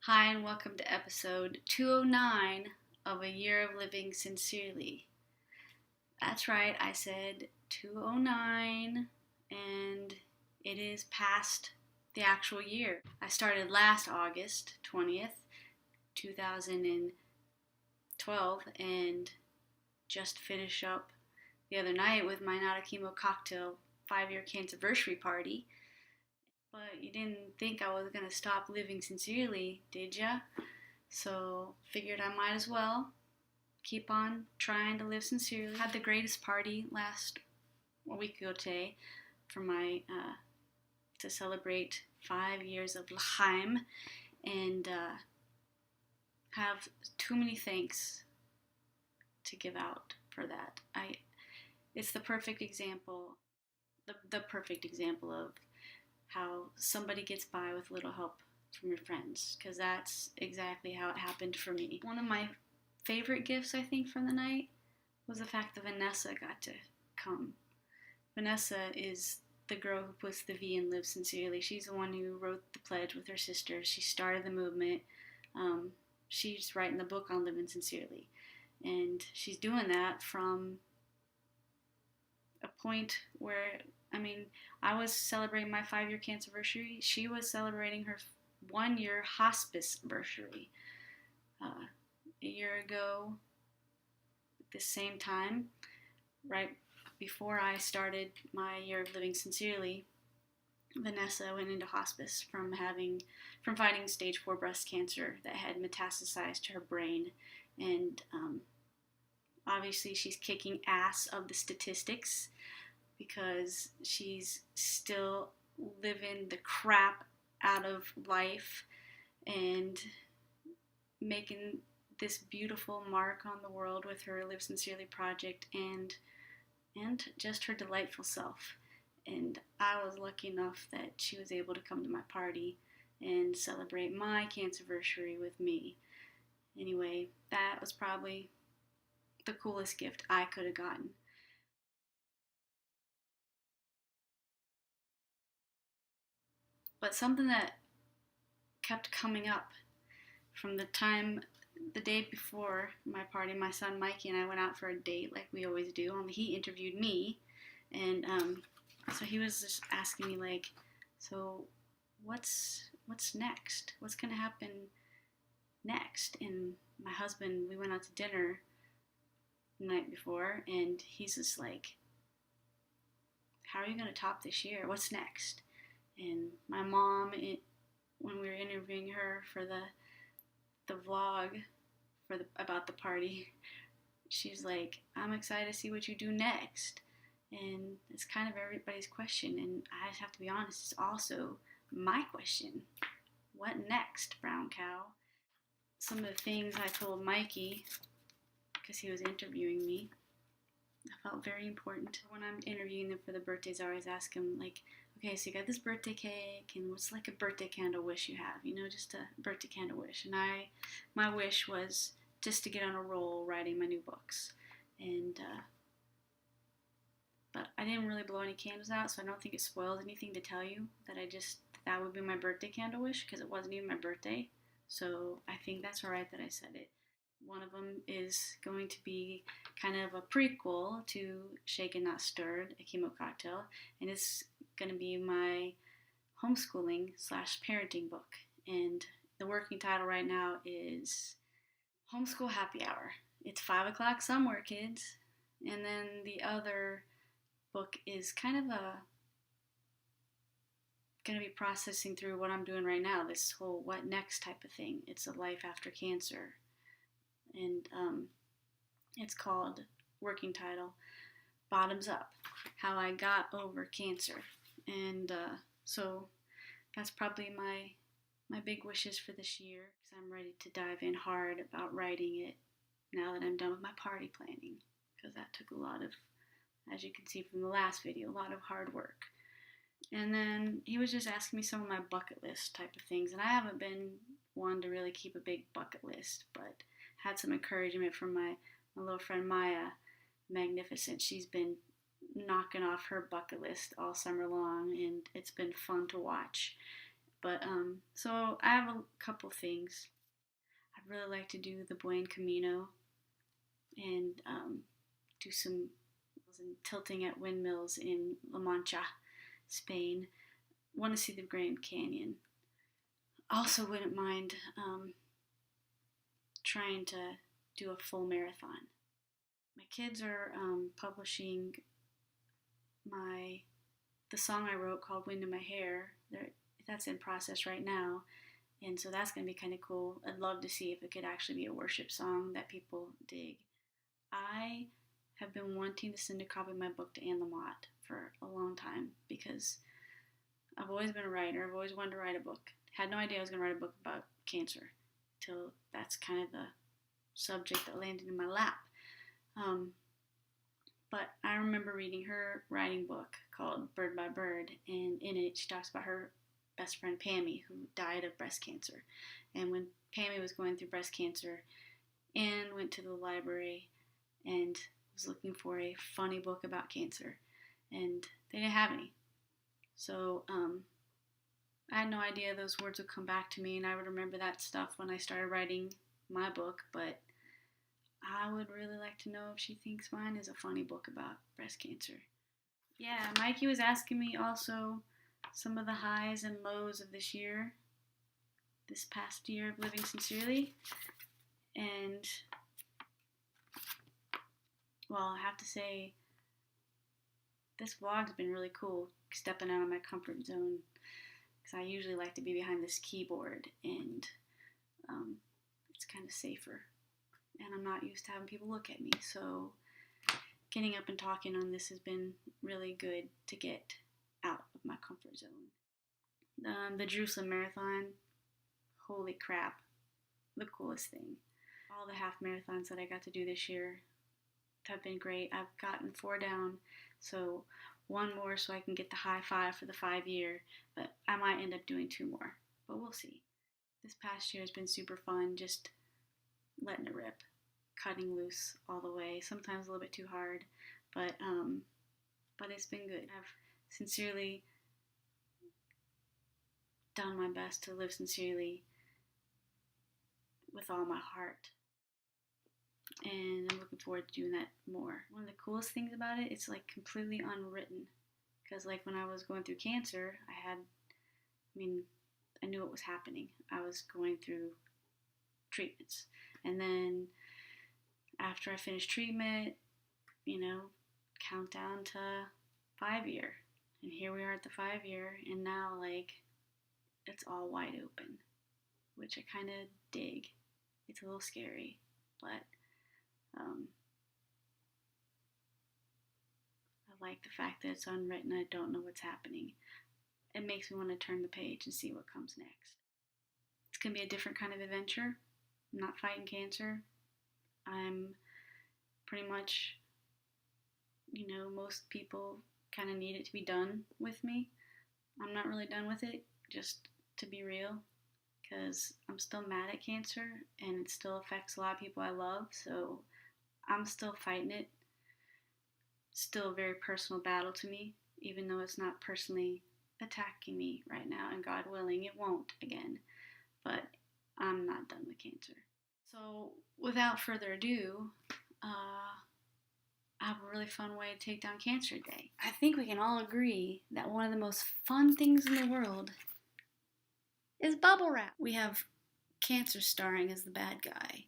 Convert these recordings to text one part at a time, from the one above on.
Hi, and welcome to episode 209 of A Year of Living Sincerely. That's right, I said 209, and it is past the actual year. I started last August 20th, 2012, and just finished up the other night with my Not a Chemo Cocktail 5-year cancerversary party. But you didn't think I was going to stop living sincerely, did ya? So figured I might as well keep on trying to live sincerely. Had the greatest party last a week ago today for my to celebrate 5 years of L'chaim, and have too many thanks to give out for that. It's the perfect example, the perfect example of how somebody gets by with little help from your friends, because that's exactly how it happened for me. One of my favorite gifts, I think, from the night was the fact that Vanessa got to come. Vanessa is the girl who puts the V in Live Sincerely. She's the one who wrote the pledge with her sister. She started the movement. She's writing the book on Living Sincerely. And she's doing that from a point where, I was celebrating my 5-year cancerversary. She was celebrating her 1-year hospice anniversary. A year ago, at the same time, right before I started my year of living sincerely, Vanessa went into hospice from fighting stage 4 breast cancer that had metastasized to her brain, and obviously she's kicking ass of the statistics because she's still living the crap out of life and making this beautiful mark on the world with her Live Sincerely project and just her delightful self. And I was lucky enough that she was able to come to my party and celebrate my cancerversary with me. Anyway, that was probably the coolest gift I could have gotten. But something that kept coming up from the day before my party, my son Mikey and I went out for a date like we always do. Only he interviewed me, and so he was just asking me like, so what's next? What's gonna happen next? And my husband, we went out to dinner the night before, and he's just like, how are you gonna top this year? What's next? And my mom, when we were interviewing her for the vlog about the party, she's like, I'm excited to see what you do next. And it's kind of everybody's question, and I just have to be honest, it's also my question. What next, brown cow? Some of the things I told Mikey, because he was interviewing me, I felt very important. When I'm interviewing them for the birthdays, I always ask them, like, okay, so you got this birthday cake, and what's like a birthday candle wish you have? Just a birthday candle wish. And my wish was just to get on a roll writing my new books. And but I didn't really blow any candles out, so I don't think it spoils anything to tell you that would be my birthday candle wish, because it wasn't even my birthday. So I think that's alright that I said it. One of them is going to be kind of a prequel to Shaken Not Stirred, a chemo cocktail, and it's going to be my homeschooling / parenting book. And the working title right now is Homeschool Happy Hour. It's 5 o'clock somewhere, kids. And then the other book is kind of going to be processing through what I'm doing right now, this whole what next type of thing. It's a life after cancer. And it's called, working title, Bottoms Up, How I Got Over Cancer. And so that's probably my big wishes for this year, because I'm ready to dive in hard about writing it now that I'm done with my party planning, because that took a lot of, as you can see from the last video, a lot of hard work. And then he was just asking me some of my bucket list type of things, and I haven't been one to really keep a big bucket list, but had some encouragement from my little friend Maya Magnificent. She's been knocking off her bucket list all summer long, and it's been fun to watch. But so I have a couple things. I'd really like to do the Buen Camino and do some tilting at windmills in La Mancha, Spain. Want to see the Grand Canyon. Also, wouldn't mind trying to do a full marathon. My kids are publishing the song I wrote called "Wind in My Hair." That's in process right now, and so that's going to be kind of cool. I'd love to see if it could actually be a worship song that people dig. I have been wanting to send a copy of my book to Anne Lamott for a long time because I've always been a writer. I've always wanted to write a book. Had no idea I was going to write a book about cancer till that's kind of the subject that landed in my lap. But I remember reading her writing book called Bird by Bird, and in it she talks about her best friend Pammy, who died of breast cancer. And when Pammy was going through breast cancer, Anne went to the library and was looking for a funny book about cancer, and they didn't have any. So I had no idea those words would come back to me, and I would remember that stuff when I started writing my book, but I would really like to know if she thinks mine is a funny book about breast cancer. Yeah, Mikey was asking me also some of the highs and lows of this past year of living sincerely, and well, I have to say, this vlog's been really cool, stepping out of my comfort zone, because I usually like to be behind this keyboard, and it's kind of safer, and I'm not used to having people look at me, so getting up and talking on this has been really good to get out of my comfort zone. The Jerusalem Marathon, holy crap, the coolest thing. All the half marathons that I got to do this year have been great. I've gotten 4 down, so 1 more so I can get the high 5 for the 5-year, but I might end up doing 2 more, but we'll see. This past year has been super fun, just letting it rip, cutting loose all the way, sometimes a little bit too hard, but it's been good. I've sincerely done my best to live sincerely with all my heart, and I'm looking forward to doing that more. One of the coolest things about it, it's like completely unwritten, because like when I was going through cancer, I knew what was happening. I was going through treatments, and then after I finished treatment, countdown to 5-year, and here we are at the 5-year, and now like it's all wide open, which I kind of dig. It's a little scary, but I like the fact that it's unwritten. I don't know what's happening. It makes me want to turn the page and see what comes next. It's going to be a different kind of adventure. I'm not fighting cancer. I'm pretty much, most people kind of need it to be done with me. I'm not really done with it, just to be real, because I'm still mad at cancer, and it still affects a lot of people I love, so I'm still fighting it. Still a very personal battle to me, even though it's not personally attacking me right now, and God willing, it won't again, but I'm not done with cancer. So without further ado, I have a really fun way to take down Cancer Day. I think we can all agree that one of the most fun things in the world is bubble wrap. We have cancer starring as the bad guy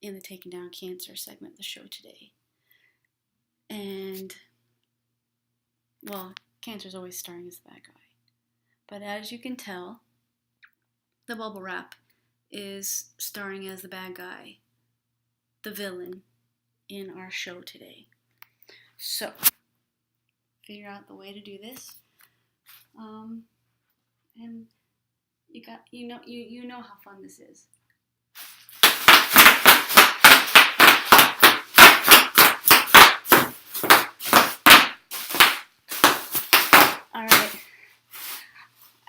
in the Taking Down Cancer segment of the show today. And, well, cancer's always starring as the bad guy. But as you can tell, the bubble wrap is starring as the bad guy, the villain, in our show today. So, figure out the way to do this. And you know how fun this is. Alright,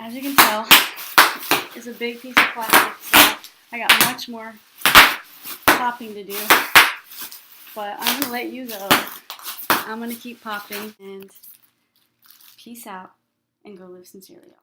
as you can tell, it's a big piece of plastic, so I got much more popping to do, but I'm going to let you go. I'm going to keep popping, and peace out, and go live sincerely.